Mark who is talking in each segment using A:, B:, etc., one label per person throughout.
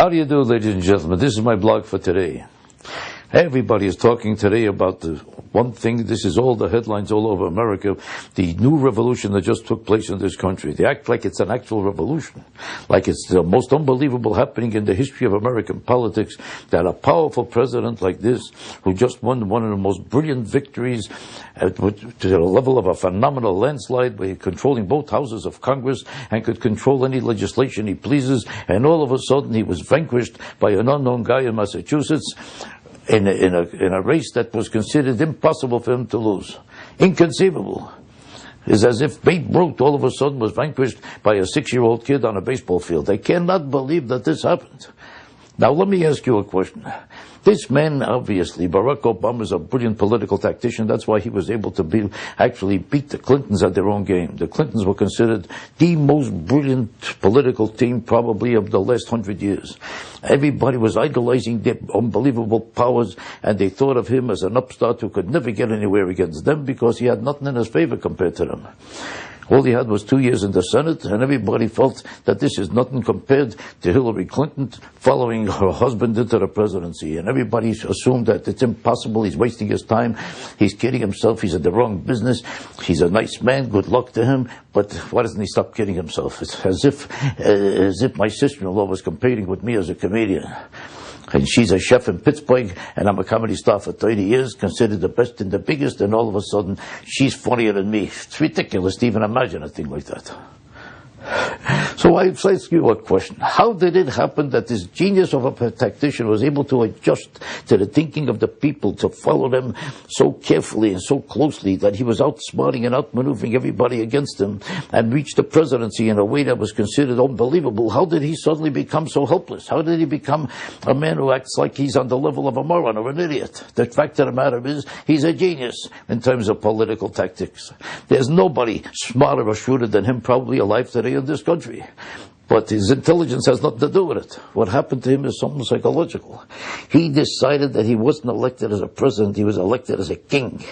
A: How do you do, ladies and gentlemen? This is my blog for today. Everybody is talking today about the one thing. This is all the headlines all over America. The new revolution that just took place in this country. They act like it's an actual revolution. Like it's the most unbelievable happening in the history of American politics, that a powerful president like this, who just won one of the most brilliant victories to the level of a phenomenal landslide, by controlling both houses of Congress and could control any legislation he pleases, and all of a sudden he was vanquished by an unknown guy in Massachusetts, in a race that was considered impossible for him to lose. Inconceivable. It's as if Babe Ruth all of a sudden was vanquished by a 6-year-old kid on a baseball field. I cannot believe that this happened. Now let me ask you a question. This man, obviously, Barack Obama, is a brilliant political tactician. That's why he was able to actually beat the Clintons at their own game. The Clintons were considered the most brilliant political team probably of the last 100 years. Everybody was idolizing their unbelievable powers, and they thought of him as an upstart who could never get anywhere against them because he had nothing in his favor compared to them. All he had was 2 years in the Senate, and everybody felt that this is nothing compared to Hillary Clinton following her husband into the presidency. And everybody assumed that it's impossible, he's wasting his time, he's kidding himself, he's in the wrong business, he's a nice man, good luck to him, but why doesn't he stop kidding himself? It's as if my sister-in-law was competing with me as a comedian. And she's a chef in Pittsburgh, and I'm a comedy star for 30 years, considered the best and the biggest, and all of a sudden, she's funnier than me. It's ridiculous to even imagine a thing like that. So I ask you a question. How did it happen that this genius of a tactician was able to adjust to the thinking of the people, to follow them so carefully and so closely that he was outsmarting and outmaneuvering everybody against him and reached the presidency in a way that was considered unbelievable? How did he suddenly become so helpless? How did he become a man who acts like he's on the level of a moron or an idiot? The fact of the matter is, he's a genius in terms of political tactics. There's nobody smarter or shrewder than him probably alive today in this country. But his intelligence has nothing to do with it. What happened to him is something psychological. He decided that he wasn't elected as a president, he was elected as a king.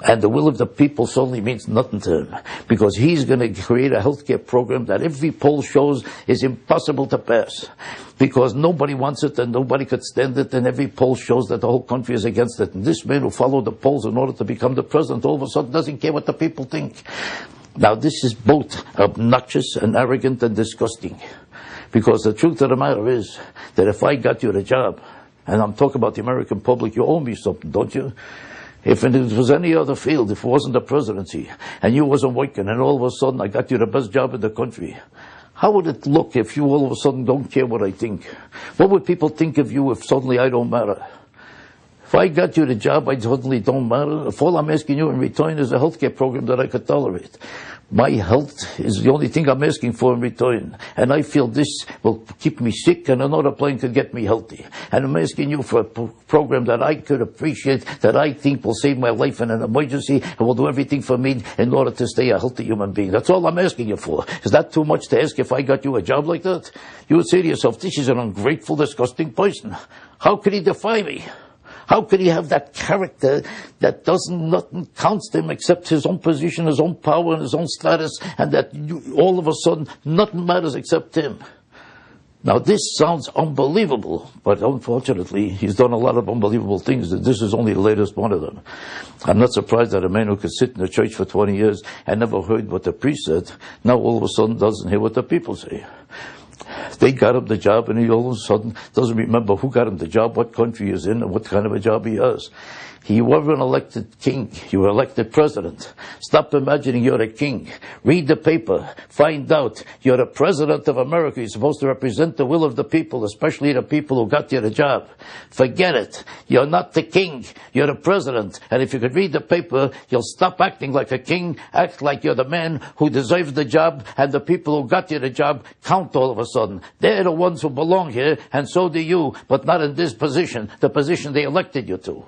A: And the will of the people suddenly means nothing to him, because he's going to create a healthcare program that every poll shows is impossible to pass. Because nobody wants it and nobody could stand it, and every poll shows that the whole country is against it. And this man who followed the polls in order to become the president all of a sudden doesn't care what the people think. Now, this is both obnoxious and arrogant and disgusting. Because the truth of the matter is that if I got you the job, and I'm talking about the American public, you owe me something, don't you? If it was any other field, if it wasn't the presidency, and you wasn't working, and all of a sudden I got you the best job in the country, how would it look if you all of a sudden don't care what I think? What would people think of you if suddenly I don't matter? If I got you the job, I suddenly don't matter. If all I'm asking you in return is a healthcare program that I could tolerate. My health is the only thing I'm asking for in return. And I feel this will keep me sick and another plane could get me healthy. And I'm asking you for a program that I could appreciate, that I think will save my life in an emergency and will do everything for me in order to stay a healthy human being. That's all I'm asking you for. Is that too much to ask if I got you a job like that? You would say to yourself, this is an ungrateful, disgusting person. How could he defy me? How could he have that character that nothing counts to him except his own position, his own power, and his own status, and that all of a sudden nothing matters except him? Now this sounds unbelievable, but unfortunately he's done a lot of unbelievable things. This is only the latest one of them. I'm not surprised that a man who could sit in the church for 20 years and never heard what the priest said, now all of a sudden doesn't hear what the people say. They got him the job, and he all of a sudden doesn't remember who got him the job, what country he's in, and what kind of a job he has. You were an elected king. You were elected president. Stop imagining you're a king. Read the paper. Find out. You're the president of America. You're supposed to represent the will of the people, especially the people who got you the job. Forget it. You're not the king. You're the president. And if you could read the paper, you'll stop acting like a king, act like you're the man who deserves the job, and the people who got you the job count all of a sudden. They're the ones who belong here, and so do you, but not in this position, the position they elected you to.